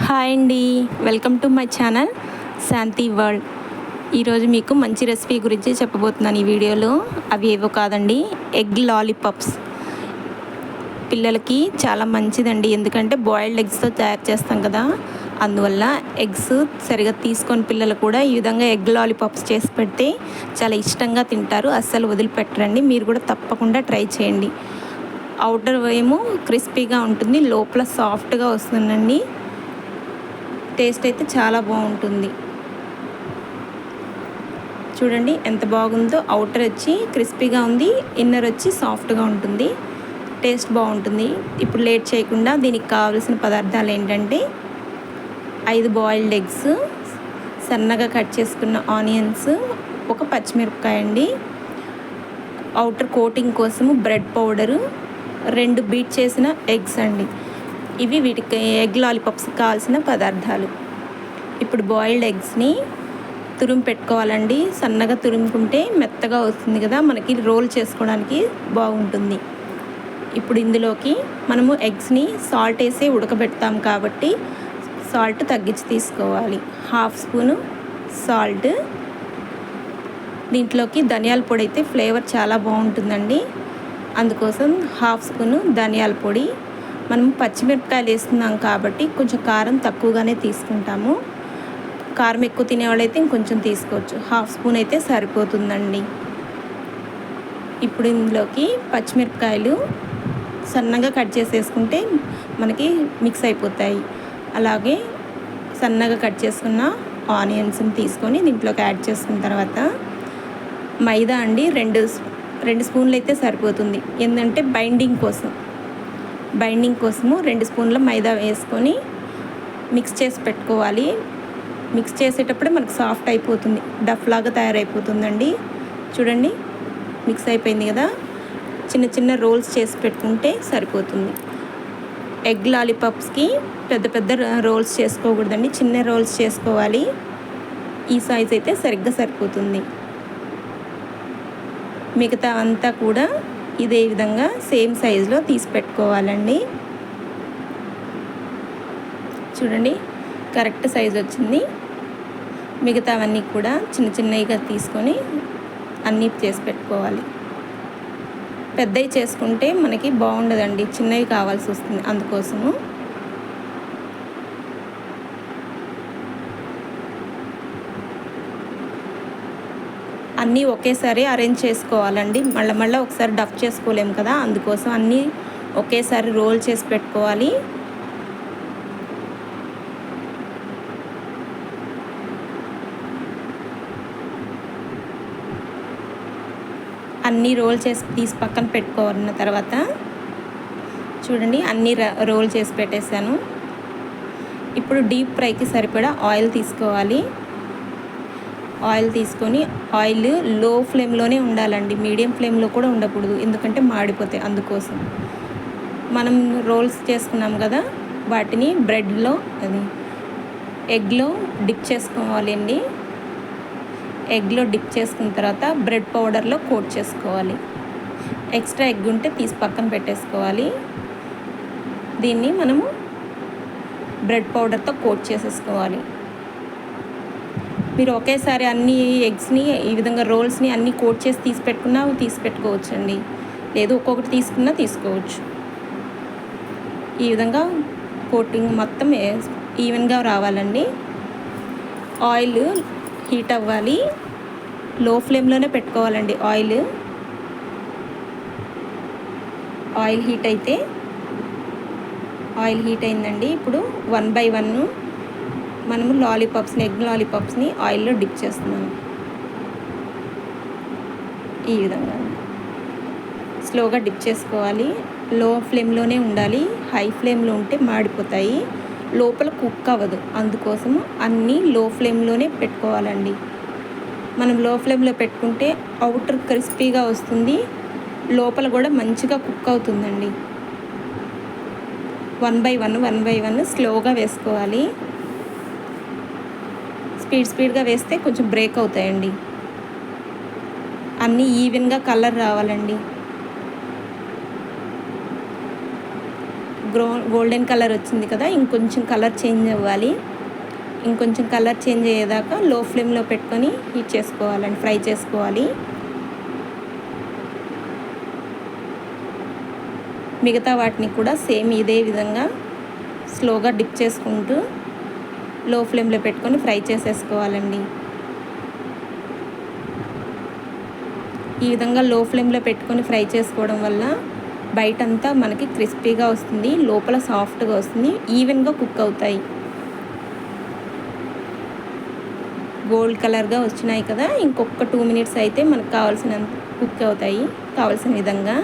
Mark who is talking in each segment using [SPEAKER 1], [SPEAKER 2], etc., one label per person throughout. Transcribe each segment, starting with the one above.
[SPEAKER 1] Hi అండి, welcome to my channel Shanti world. ఈరోజు మీకు మంచి రెసిపీ గురించి చెప్పబోతున్నాను ఈ వీడియోలో. అవి ఏవో కాదండి, ఎగ్ లాలీపాప్స్. పిల్లలకి చాలా మంచిదండి, ఎందుకంటే బాయిల్డ్ ఎగ్స్తో తయారు చేస్తాం కదా. అందువల్ల ఎగ్స్ సరిగా తీసుకొని పిల్లలు కూడా ఈ విధంగా ఎగ్ లాలీపాప్స్ చేసి పెడితే చాలా ఇష్టంగా తింటారు, అస్సలు వదిలిపెట్టరండి. మీరు కూడా తప్పకుండా ట్రై చేయండి. అవుటర్ ఏమో క్రిస్పీగా ఉంటుంది, లోపల సాఫ్ట్గా వస్తుందండి. టేస్ట్ అయితే చాలా బాగుంటుంది. చూడండి ఎంత బాగుందో. అవుటర్ వచ్చి క్రిస్పీగా ఉంది, ఇన్నర్ వచ్చి సాఫ్ట్గా ఉంటుంది. టేస్ట్ బాగుంటుంది. ఇప్పుడు లేట్ చేయకుండా దీనికి కావాల్సిన పదార్థాలు ఏంటంటే 5 బాయిల్డ్ ఎగ్స్, సన్నగా కట్ చేసుకున్న ఆనియన్స్, ఒక పచ్చిమిరపకాయ అండి, అవుటర్ కోటింగ్ కోసము బ్రెడ్ పౌడరు, 2 బీట్ చేసిన ఎగ్స్ అండి. ఇవి వీటికి ఎగ్ లాలీపాప్స్ కావాల్సిన పదార్థాలు. ఇప్పుడు బాయిల్డ్ ఎగ్స్ని తురిమి పెట్టుకోవాలండి. సన్నగా తురుముకుంటే మెత్తగా వస్తుంది కదా, మనకి రోల్ చేసుకోవడానికి బాగుంటుంది. ఇప్పుడు ఇందులోకి మనము ఎగ్స్ని సాల్ట్ వేసి ఉడకబెడతాం కాబట్టి సాల్ట్ తగ్గించి తీసుకోవాలి. 1/2 స్పూను సాల్ట్. దీంట్లోకి ధనియాల పొడి అయితే ఫ్లేవర్ చాలా బాగుంటుందండి, అందుకోసం 1/2 స్పూను ధనియాల పొడి. మనం పచ్చిమిరపకాయలు వేస్తున్నాం కాబట్టి కొంచెం కారం తక్కువగానే తీసుకుంటాము. కారం ఎక్కువ తినేవాళ్ళైతే ఇంకొంచెం తీసుకోవచ్చు. 1/2 స్పూన్ అయితే సరిపోతుందండి. ఇప్పుడు ఇందులోకి పచ్చిమిరపకాయలు సన్నగా కట్ చేసేసుకుంటే మనకి మిక్స్ అయిపోతాయి. అలాగే సన్నగా కట్ చేసుకున్న ఆనియన్స్ని తీసుకొని దీంట్లోకి యాడ్ చేసుకున్న తర్వాత మైదా అండి, 2 స్పూన్లు అయితే సరిపోతుంది. ఏంటంటే బైండింగ్ కోసము 2 స్పూన్ల మైదా వేసుకొని మిక్స్ చేసి పెట్టుకోవాలి. మిక్స్ చేసేటప్పుడే మనకు సాఫ్ట్ అయిపోతుంది, డఫ్ లాగా తయారైపోతుందండి. చూడండి మిక్స్ అయిపోయింది కదా. చిన్న చిన్న రోల్స్ చేసి పెట్టుకుంటే సరిపోతుంది. ఎగ్ లాలీపాప్స్కి పెద్ద పెద్ద రోల్స్ చేసుకోకూడదండి, చిన్న రోల్స్ చేసుకోవాలి. ఈ సైజ్ అయితే సరిగ్గా సరిపోతుంది. మిగతా అంతా కూడా ఇదే విధంగా సేమ్ సైజులో తీసి పెట్టుకోవాలండి. చూడండి కరెక్ట్ సైజ్ వచ్చింది. మిగతావన్నీ కూడా చిన్న చిన్నగా తీసుకొని అన్నీ చేసి పెట్టుకోవాలి. పెద్దవి చేసుకుంటే మనకి బాగుండదండి, చిన్నవి కావాల్సి వస్తుంది. అందుకోసము అన్నీ ఒకేసారి అరేంజ్ చేసుకోవాలండి. మళ్ళీ ఒకసారి డఫ్ చేసుకోలేము కదా, అందుకోసం అన్నీ ఒకేసారి రోల్ చేసి పెట్టుకోవాలి. అన్నీ రోల్ చేసి తీసి పక్కన పెట్టుకోవాలన్న తర్వాత చూడండి అన్నీ రోల్ చేసి పెట్టేశాను. ఇప్పుడు డీప్ ఫ్రైకి సరిపడా ఆయిల్ తీసుకోవాలి. ఆయిల్ తీసుకొని ఆయిల్ లో ఫ్లేమ్లోనే ఉండాలండి, మీడియం ఫ్లేమ్లో కూడా ఉండకూడదు, ఎందుకంటే మాడిపోతాయి. అందుకోసం మనం రోల్స్ చేసుకున్నాం కదా, వాటిని బ్రెడ్లో ఎగ్లో డిప్ చేసుకోవాలండి. ఎగ్లో డిప్ చేసుకున్న తర్వాత బ్రెడ్ పౌడర్లో కోట్ చేసుకోవాలి. ఎక్స్ట్రా ఎగ్ ఉంటే తీసి పక్కన పెట్టేసుకోవాలి. దీన్ని మనము బ్రెడ్ పౌడర్తో కోట్ చేసేసుకోవాలి. మీరు ఒకేసారి అన్ని ఎగ్స్ని ఈ విధంగా రోల్స్ని అన్నీ కోట్ చేసి తీసి పెట్టుకోవచ్చండి, లేదు ఒక్కొక్కటి తీసుకున్నా తీసుకోవచ్చు. ఈ విధంగా కోటింగ్ మొత్తం ఈవెన్గా రావాలండి. ఆయిల్ హీట్ అవ్వాలి, లో ఫ్లేమ్లోనే పెట్టుకోవాలండి. ఆయిల్ హీట్ అయిందండి. ఇప్పుడు 1 by 1 మనము ఎగ్ లాలీపాప్స్ని ఆయిల్లో డిప్ చేస్తున్నాము. ఈ విధంగా స్లోగా డిప్ చేసుకోవాలి. లో ఫ్లేమ్లోనే ఉండాలి, హై ఫ్లేమ్లో ఉంటే మాడిపోతాయి, లోపల కుక్ అవ్వదు. అందుకోసము అన్నీ లో ఫ్లేమ్లోనే పెట్టుకోవాలండి. మనం లో ఫ్లేమ్లో పెట్టుకుంటే అవుటర్ క్రిస్పీగా వస్తుంది, లోపల కూడా మంచిగా కుక్ అవుతుందండి. 1 by 1 స్లోగా వేసుకోవాలి. స్పీడ్గా వేస్తే కొంచెం బ్రేక్ అవుతాయండి. అన్నీ ఈవెన్గా కలర్ రావాలండి. గోల్డెన్ కలర్ వచ్చింది కదా, ఇంకొంచెం కలర్ చేంజ్ అవ్వాలి. ఇంకొంచెం కలర్ చేంజ్ అయ్యేదాకా లో ఫ్లేమ్లో పెట్టుకొని హీట్ చేసుకోవాలండి, ఫ్రై చేసుకోవాలి. మిగతా వాటిని కూడా సేమ్ ఇదే విధంగా స్లోగా డిప్ చేసుకుంటూ లో ఫ్లేమ్లో పెట్టుకొని ఫ్రై చేసేసుకోవాలండి. ఈ విధంగా లో ఫ్లేమ్లో పెట్టుకొని ఫ్రై చేసుకోవడం వల్ల బయటంతా మనకి క్రిస్పీగా వస్తుంది, లోపల సాఫ్ట్గా వస్తుంది, ఈవెన్గా కుక్ అవుతాయి. గోల్డ్ కలర్గా వచ్చినాయి కదా, ఇంకొక 2 మినిట్స్ అయితే మనకు కావాల్సినంత కుక్ అవుతాయి కావాల్సిన విధంగా.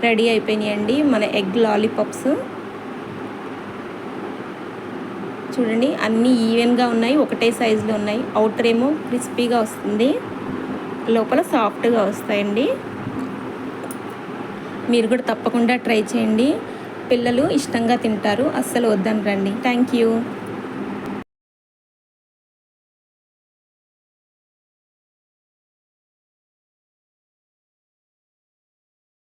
[SPEAKER 1] రెడీ అయిపోయినాయండి మన ఎగ్ లాలీపాప్స్. చూడండి అన్నీ ఈవెన్గా ఉన్నాయి, ఒకటే సైజులో ఉన్నాయి. అవుటర్ ఏమో క్రిస్పీగా వస్తుంది, లోపల సాఫ్ట్గా వస్తాయండి. మీరు కూడా తప్పకుండా ట్రై చేయండి, పిల్లలు ఇష్టంగా తింటారు, అస్సలు వద్దనరండి. Thank you.